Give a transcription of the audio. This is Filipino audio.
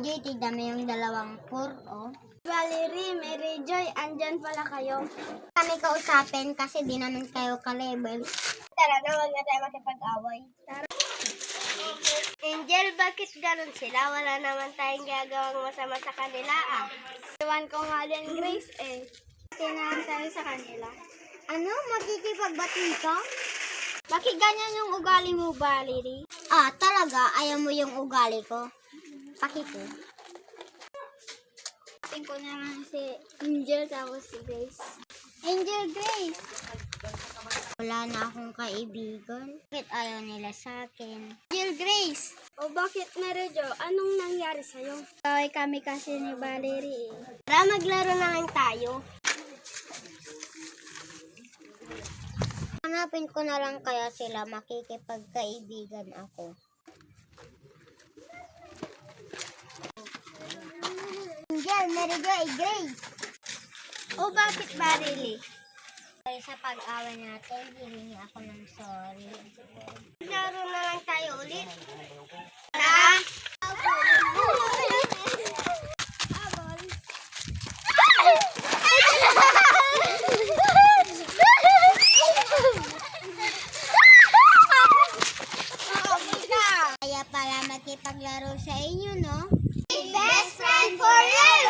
Joy, tignan mo yung dalawang oh. Valerie, Mary Joy, andyan pala kayo. Kami kausapin kasi di naman kayo ka-level. Tara na, huwag na tayo makipag-away. Tara. Angel, bakit ganun sila? Wala naman tayong gagawang masama sa kanila ah. Iwan ko nga din, Grace eh. Tinahan tayo sa kanila. Ano? Makikipagbati ka? Bakit ganyan yung ugali mo, Valerie? Ah, talaga? Ayaw mo yung ugali ko? Pakito. Tingin ko naman si Angel tapos si Grace. Angel, Grace! Wala na akong kaibigan. Bakit ayaw nila sa akin? Angel, Grace! O bakit, Mary Jo? Anong nangyari sa'yo? Ay, kami kasi ni Valerie eh. Tara, maglaro na lang tayo. Hanapin ko na lang kaya sila, makikipagkaibigan ako. Angel, Mary Joy, Grace! O bakit, Valerie? Ay, sa pag-away natin, hihingi ako ng sorry. Maglaro na lang tayo ulit. Tara! Kaya pala makipaglaro sa inyo, no? Best friend forever!